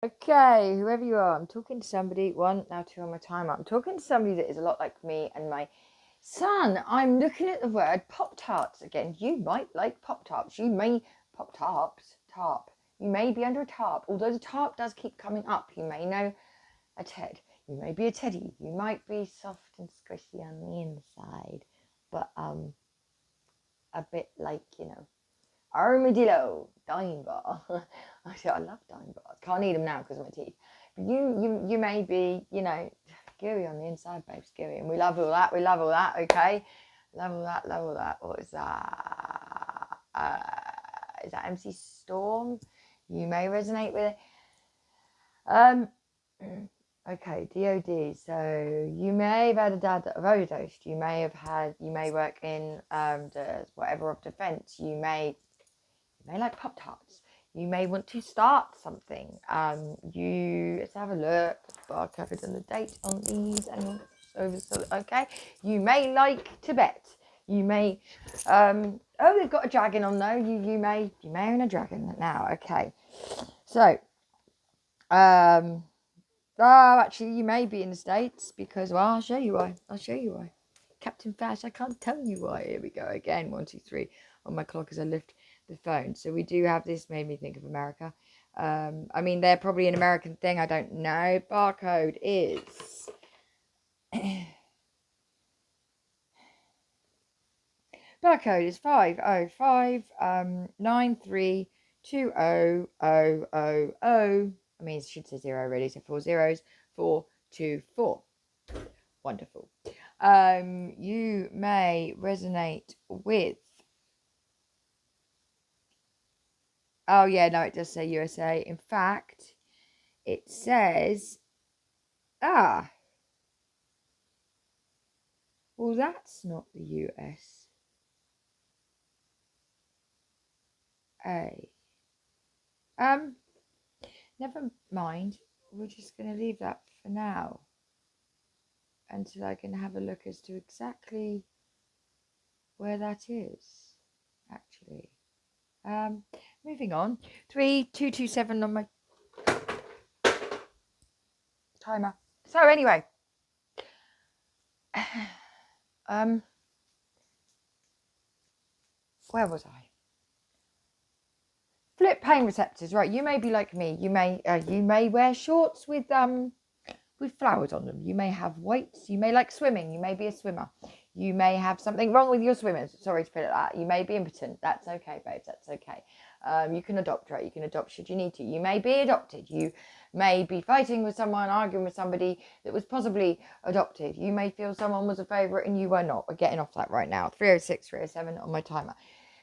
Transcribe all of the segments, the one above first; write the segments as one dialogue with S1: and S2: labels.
S1: Okay, whoever you are, I'm talking to somebody, one, now two on my timer. I'm talking to somebody that is a lot like me and my son. I'm looking at the word Pop-Tarts again. You might like Pop-Tarts. You may, Pop-Tarts, tarp. You may be under a tarp, although the tarp does keep coming up. You may know a Ted. You may be a Teddy. You might be soft and squishy on the inside, but a bit like, armadillo, dime bar. I love dime bars. Can't eat them now because of my teeth. But you may be, gooey on the inside, babes, gooey. And we love all that. We love all that, okay? Love all that, love all that. What is that? Is that MC Storm? You may resonate with it. Okay, DOD. So you may have had a dad that have overdosed. You may work in the whatever of defence. You may like Pop-Tarts. You may want to start something. Let's have a look. Bar covered on the date on these and okay. You may like to bet. You may they've got a dragon on though. You may own a dragon now. Okay. So actually you may be in the States because I'll show you why. Captain Flash, I can't tell you why. Here we go again. 1, 2, 3 on my clock as I lift the phone. So we do have this. Made me think of America. I mean, they're probably an American thing. I don't know. Barcode is barcode is 505932000. I mean, it should say 0 really. So 4 zeros. 424. Wonderful. You may resonate with. Oh, yeah, no, it does say USA. In fact, it says, well, that's not the USA. Never mind. We're just going to leave that for now until I can have a look as to exactly where that is, actually. Moving on. 3227 on my timer. So anyway, where was I? Flip pain receptors, right? You may be like me. You may wear shorts with flowers on them. You may have weights. You may like swimming. You may be a swimmer. You may have something wrong with your swimmers. Sorry to put it like that. You may be impotent. That's okay, babes. That's okay. You can adopt, right? You can adopt should you need to. You may be adopted. You may be fighting with someone, arguing with somebody that was possibly adopted. You may feel someone was a favourite and you were not. We're getting off that right now. 306, 307 on my timer.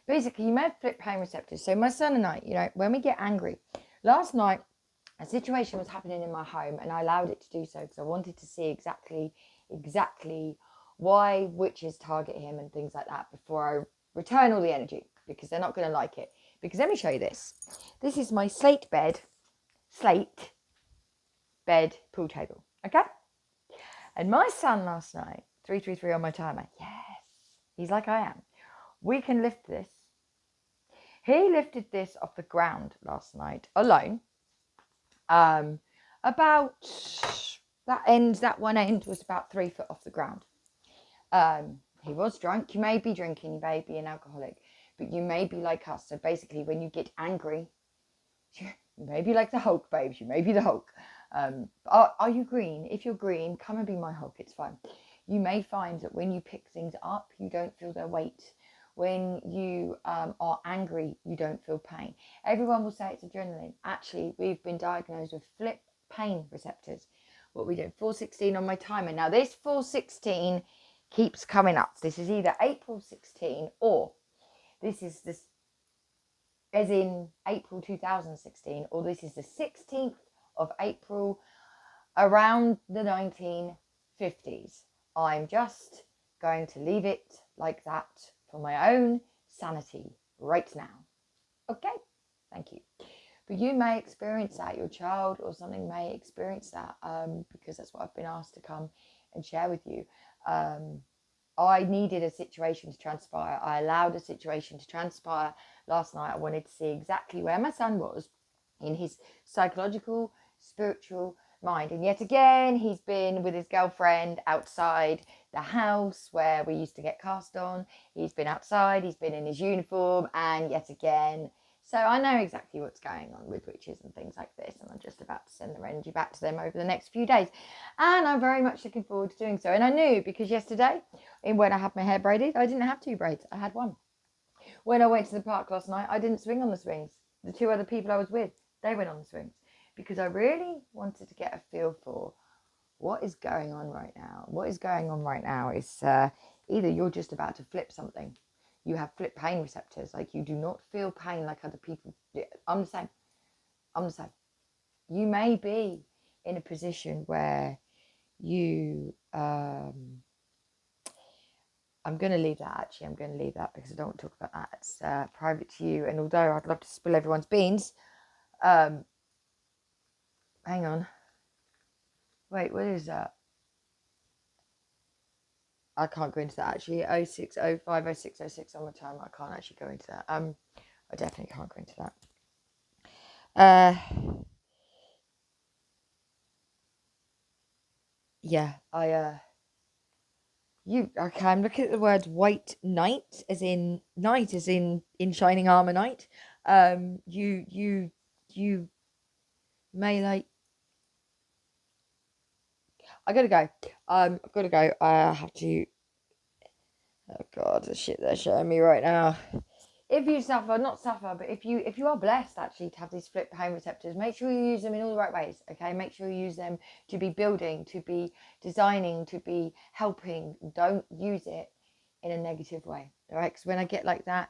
S1: Basically, you may have flip pain receptors. So my son and I, when we get angry, last night, a situation was happening in my home and I allowed it to do so because I wanted to see exactly why witches target him and things like that before I return all the energy, because they're not going to like it. Because let me show you this. This is my slate bed pool table, okay? And my son last night, 333 on my timer, yes, he's like I am. We can lift this. He lifted this off the ground last night alone. About that one end was about 3 foot off the ground. He was drunk. You may be drinking, you may be an alcoholic, but you may be like us. So basically, when you get angry, you may be like the Hulk, babes. You may be the Hulk. Are you green? If you're green, come and be my Hulk. It's fine. You may find that when you pick things up, you don't feel their weight. When you are angry, you don't feel pain. Everyone will say it's adrenaline. Actually, we've been diagnosed with flip pain receptors. What we do, 416 on my timer. Now, this 416 keeps coming up. This is either April 16 or this is this, as in April 2016, or this is the 16th of April around the 1950s. I'm just going to leave it like that for my own sanity right now. Okay, thank you. But you may experience that, your child or something may experience that, because that's what I've been asked to come and share with you. I needed a situation to transpire. I allowed a situation to transpire last night. I wanted to see exactly where my son was in his psychological spiritual mind. And yet again, he's been with his girlfriend outside the house where we used to get cast on. He's been outside, he's been in his uniform, and yet again. So I know exactly what's going on with witches and things like this, and I'm just about to send their energy back to them over the next few days. And I'm very much looking forward to doing so. And I knew, because yesterday, when I had my hair braided, I didn't have 2 braids, I had 1. When I went to the park last night, I didn't swing on the swings. The 2 other people I was with, they went on the swings, because I really wanted to get a feel for what is going on right now. What is going on right now is either you're just about to flip something. You have flip pain receptors. Like, you do not feel pain like other people. I'm the same. You may be in a position where you I'm going to leave that, actually. I'm going to leave that because I don't want to talk about that. It's private to you. And although I'd love to spill everyone's beans, hang on. Wait, what is that? I can't go into that, actually. 06050606 on my time. I can't actually go into that. I definitely can't go into that. Yeah, okay, I'm looking at the word white knight, as in knight, as in shining armor knight. You may like. I gotta go. I've gotta go. I have to. Oh God, the shit they're showing me right now. If you suffer, not suffer, but if you are blessed actually to have these flip pain receptors, make sure you use them in all the right ways. Okay, make sure you use them to be building, to be designing, to be helping. Don't use it in a negative way. All right, because when I get like that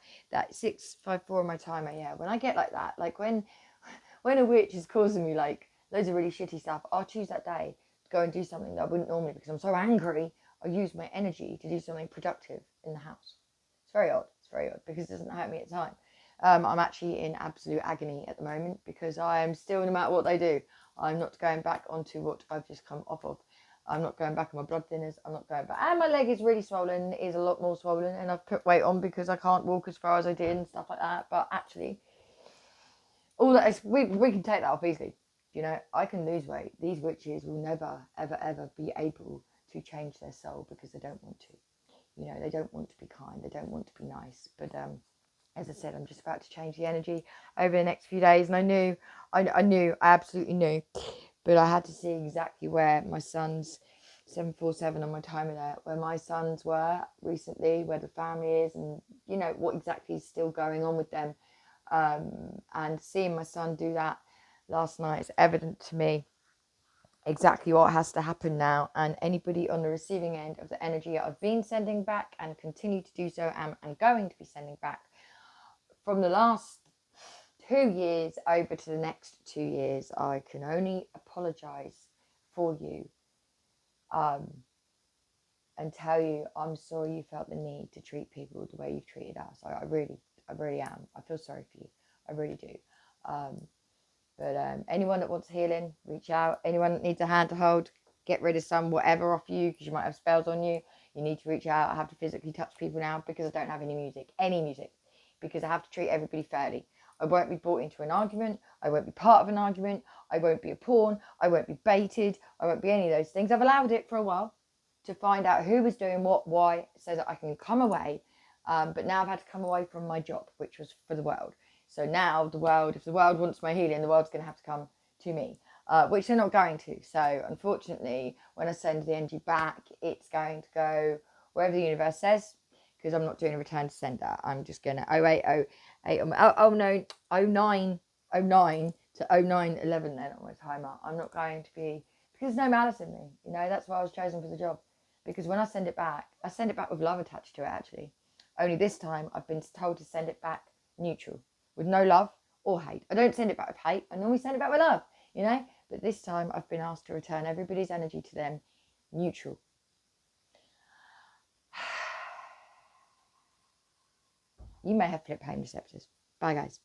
S1: 654 on my timer, yeah, when I get like that, like when a witch is causing me like loads of really shitty stuff, I'll choose that day to go and do something that I wouldn't normally, because I'm so angry. I use my energy to do something productive in the house. It's very odd. It's very odd because it doesn't hurt me at the time. I'm actually in absolute agony at the moment because I am still, no matter what they do, I'm not going back onto what I've just come off of. I'm not going back on my blood thinners. I'm not going back. And my leg is really swollen. It is a lot more swollen. And I've put weight on because I can't walk as far as I did and stuff like that. But actually, all that is, we can take that off easily. You know, I can lose weight. These witches will never, ever, ever be able to change their soul because they don't want to. You know, they don't want to be kind. They don't want to be nice. But as I said, I'm just about to change the energy over the next few days. And I absolutely knew. But I had to see exactly where my son's 747 on my timer there, where my sons were recently, where the family is, and, you know, what exactly is still going on with them. And seeing my son do that last night is evident to me exactly what has to happen now. And anybody on the receiving end of the energy I've been sending back and continue to do so, and going to be sending back from the last 2 years over to the next 2 years, I can only apologize for you and tell you I'm sorry you felt the need to treat people the way you've treated us. I really am. I feel sorry for you. I really do. But anyone that wants healing, reach out. Anyone that needs a hand to hold, get rid of some whatever off you, because you might have spells on you. You need to reach out. I have to physically touch people now because I don't have any music, because I have to treat everybody fairly. I won't be brought into an argument. I won't be part of an argument. I won't be a pawn. I won't be baited. I won't be any of those things. I've allowed it for a while to find out who was doing what, why, so that I can come away. But now I've had to come away from my job, which was for the world. So now if the world wants my healing, the world's going to have to come to me, which they're not going to. So unfortunately, when I send the energy back, it's going to go wherever the universe says, because I'm not doing a return to sender. I'm just going to 0909 to 0911 then on my timer. I'm not going to be, because there's no malice in me. You know, that's why I was chosen for the job. Because when I send it back with love attached to it, actually. Only this time I've been told to send it back neutral, with no love or hate. I don't send it back with hate. I normally send it back with love, you know. But this time I've been asked to return everybody's energy to them neutral. You may have flip pain receptors. Bye, guys.